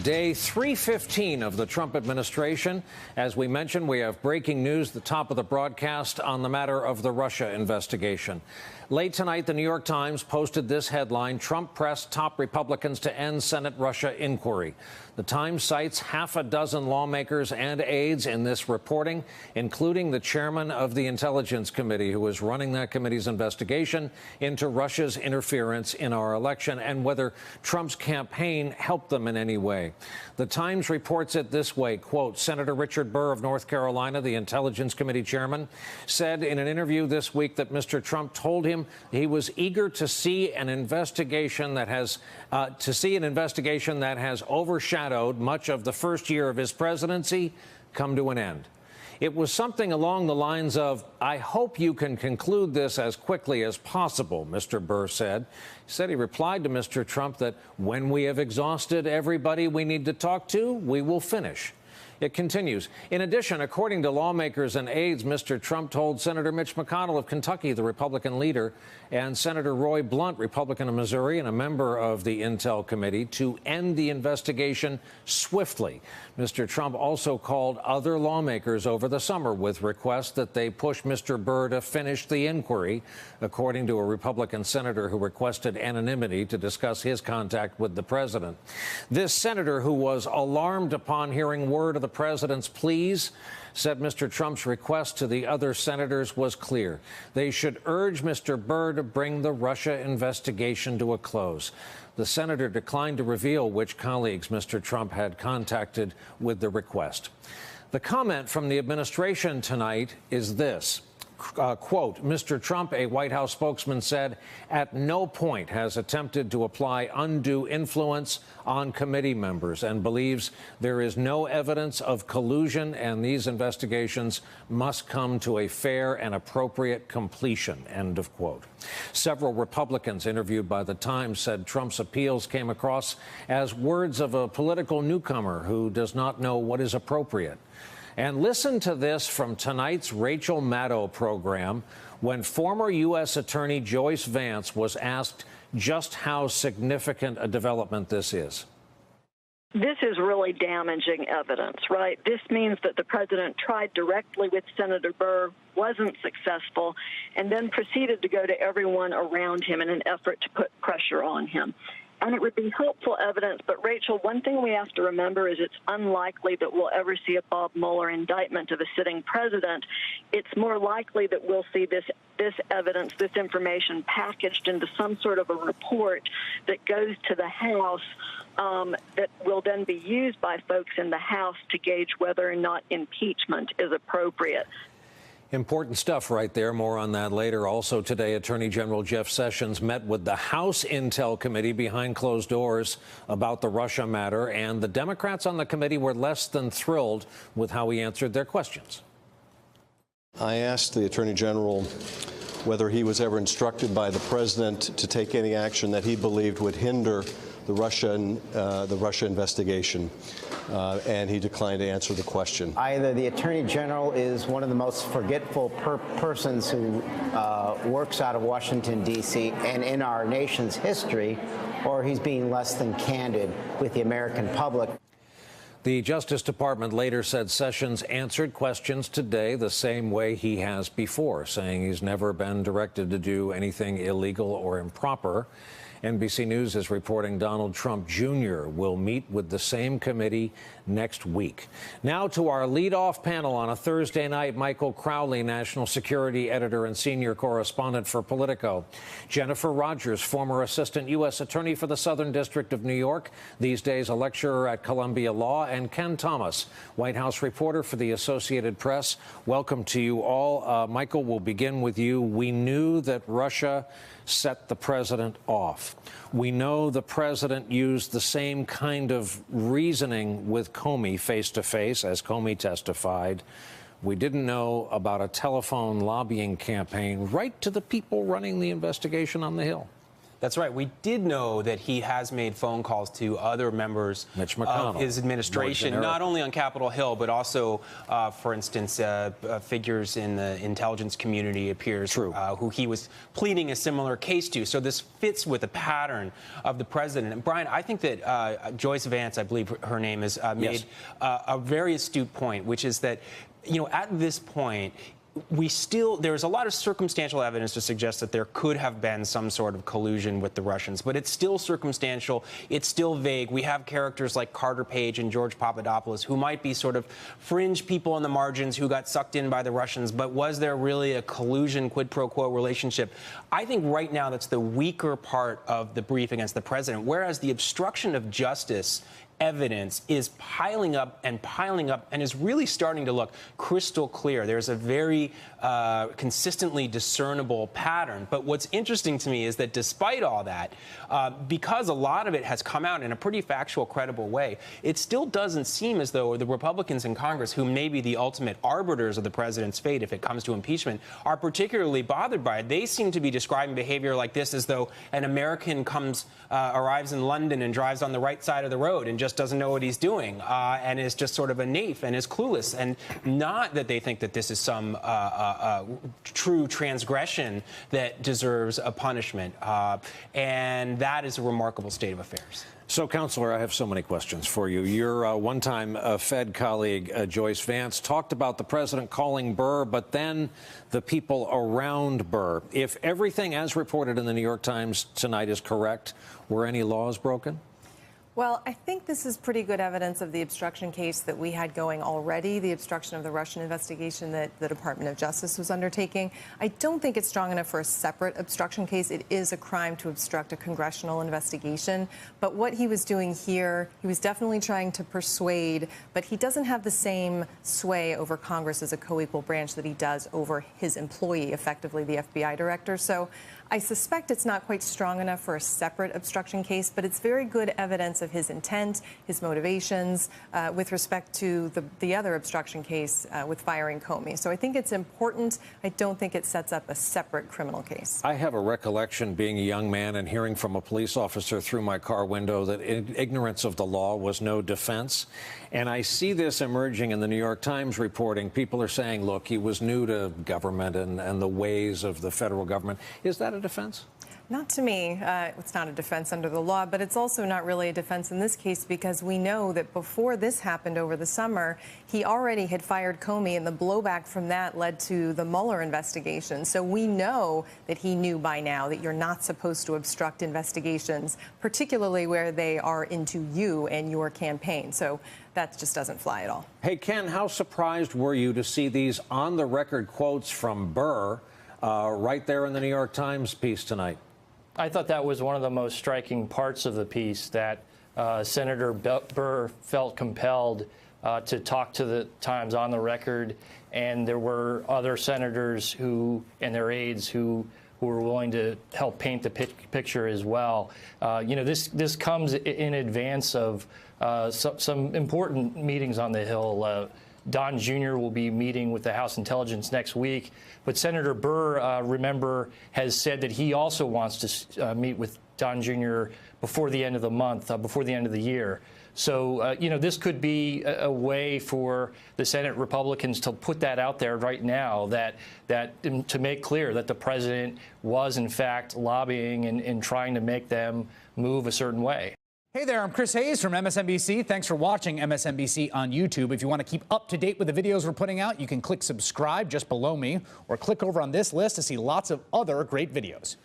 Day 315 of the Trump administration. As we mentioned, we have breaking news at the top of the broadcast on the matter of the Russia investigation. Late tonight, the New York Times posted this headline: Trump pressed top Republicans to end Senate Russia inquiry. The Times cites half a dozen lawmakers and aides in this reporting, including the chairman of the Intelligence Committee, who is running that committee's investigation into Russia's interference in our election and whether Trump's campaign helped them in any way. The Times reports it this way, quote, Senator Richard Burr of North Carolina, the Intelligence Committee chairman, said in an interview this week that Mr. Trump told him he was eager to see an investigation that has overshadowed much of the first year of his presidency come to an end. It was something along the lines of, I hope you can conclude this as quickly as possible, Mr. Burr said. He said he replied to Mr. Trump that when we have exhausted everybody we need to talk to, we will finish. It continues. In addition, according to lawmakers and aides, Mr. Trump told Senator Mitch McConnell of Kentucky, the Republican leader, and Senator Roy Blunt, Republican of Missouri, and a member of the Intel Committee, to end the investigation swiftly. Mr. Trump also called other lawmakers over the summer with requests that they push Mr. Burr to finish the inquiry, according to a Republican senator who requested anonymity to discuss his contact with the president. This senator, who was alarmed upon hearing word of the president's pleas, said Mr. Trump's request to the other senators was clear. They should urge Mr. Burr to bring the Russia investigation to a close. The senator declined to reveal which colleagues Mr. Trump had contacted with the request. The comment from the administration tonight is this. Quote, Mr. Trump, a White House spokesman, said, at no point has attempted to apply undue influence on committee members and believes there is no evidence of collusion and these investigations must come to a fair and appropriate completion, end of quote. Several Republicans interviewed by the Times said Trump's appeals came across as words of a political newcomer who does not know what is appropriate. And listen to this from tonight's Rachel Maddow program when former U.S. Attorney Joyce Vance was asked just how significant a development this is. This is really damaging evidence, right? This means that the president tried directly with Senator Burr, wasn't successful, and then proceeded to go to everyone around him in an effort to put pressure on him. And it would be helpful evidence. But, Rachel, one thing we have to remember is it's unlikely that we'll ever see a Bob Mueller indictment of a sitting president. It's more likely that we'll see this evidence, this information packaged into some sort of a report that goes to the House that will then be used by folks in the House to gauge whether or not impeachment is appropriate. Important stuff right there. More on that later. Also today, Attorney General Jeff Sessions met with the House Intel Committee behind closed doors about the Russia matter, and the Democrats on the committee were less than thrilled with how he answered their questions. I asked the Attorney General whether he was ever instructed by the president to take any action that he believed would hinder the Russia investigation, and he declined to answer the question. Either the Attorney General is one of the most forgetful persons who works out of Washington, D.C. and in our nation's history, or he's being less than candid with the American public. The Justice Department later said Sessions answered questions today the same way he has before, saying he's never been directed to do anything illegal or improper. NBC News is reporting Donald Trump Jr. will meet with the same committee next week. Now to our lead-off panel on a Thursday night, Michael Crowley, national security editor and senior correspondent for Politico. Jennifer Rogers, former assistant U.S. attorney for the Southern District of New York, these days a lecturer at Columbia Law, and Ken Thomas, White House reporter for the Associated Press. Welcome to you all. Michael, we'll begin with you. We knew that Russia set the president off. We know the president used the same kind of reasoning with Comey face-to-face, as Comey testified. We didn't know about a telephone lobbying campaign right to the people running the investigation on the Hill. That's right. We did know that he has made phone calls to other members of his administration, not only on Capitol Hill, but also, for instance, figures in the intelligence community appears who he was pleading a similar case to. So this fits with the pattern of the president. And Brian, I think that Joyce Vance, I believe her name is, made a very astute point, which is that, at this point, there's a lot of circumstantial evidence to suggest that there could have been some sort of collusion with the Russians, but it's still circumstantial. It's still vague. We have characters like Carter Page and George Papadopoulos who might be sort of fringe people on the margins who got sucked in by the Russians, but was there really a collusion, quid pro quo relationship? I think right now that's the weaker part of the brief against the president, whereas the obstruction of justice evidence is piling up and is really starting to look crystal clear. There's a very consistently discernible pattern. But what's interesting to me is that despite all that, because a lot of it has come out in a pretty factual, credible way, it still doesn't seem as though the Republicans in Congress, who may be the ultimate arbiters of the president's fate if it comes to impeachment, are particularly bothered by it. They seem to be describing behavior like this as though an American arrives in London and drives on the right side of the road and just doesn't know what he's doing and is just sort of a naif and is clueless, and not that they think that this is some true transgression that deserves a punishment. And that is a remarkable state of affairs. So, Counselor, I have so many questions for you. Your one-time Fed colleague, Joyce Vance, talked about the president calling Burr, but then the people around Burr. If everything as reported in the New York Times tonight is correct, were any laws broken? Well, I think this is pretty good evidence of the obstruction case that we had going already, the obstruction of the Russian investigation that the Department of Justice was undertaking. I don't think it's strong enough for a separate obstruction case. It is a crime to obstruct a congressional investigation. But what he was doing here, he was definitely trying to persuade, but he doesn't have the same sway over Congress as a co-equal branch that he does over his employee, effectively the FBI director. So I suspect it's not quite strong enough for a separate obstruction case, but it's very good evidence of his intent, his motivations, with respect to the other obstruction case with firing Comey. So I think it's important. I don't think it sets up a separate criminal case. I have a recollection being a young man and hearing from a police officer through my car window that ignorance of the law was no defense. And I see this emerging in the New York Times reporting. People are saying, look, he was new to government and the ways of the federal government. Is that a defense? Not to me. It's not a defense under the law, but it's also not really a defense in this case because we know that before this happened over the summer, he already had fired Comey, and the blowback from that led to the Mueller investigation. So we know that he knew by now that you're not supposed to obstruct investigations, particularly where they are into you and your campaign. So that just doesn't fly at all. Hey, Ken, how surprised were you to see these on-the-record quotes from Burr right there in the New York Times piece tonight? I thought that was one of the most striking parts of the piece, that Senator Burr felt compelled to talk to the Times on the record, and there were other senators and their aides who were willing to help paint the picture as well. This comes in advance of some important meetings on the Hill. Don Jr. will be meeting with the House Intelligence next week. But Senator Burr, remember, has said that he also wants to meet with Don Jr. before the end of the month, before the end of the year. So, this could be a way for the Senate Republicans to put that out there right now, that to make clear that the president was, in fact, lobbying and trying to make them move a certain way. Hey there, I'm Chris Hayes from MSNBC. Thanks for watching MSNBC on YouTube. If you want to keep up to date with the videos we're putting out, you can click subscribe just below me or click over on this list to see lots of other great videos.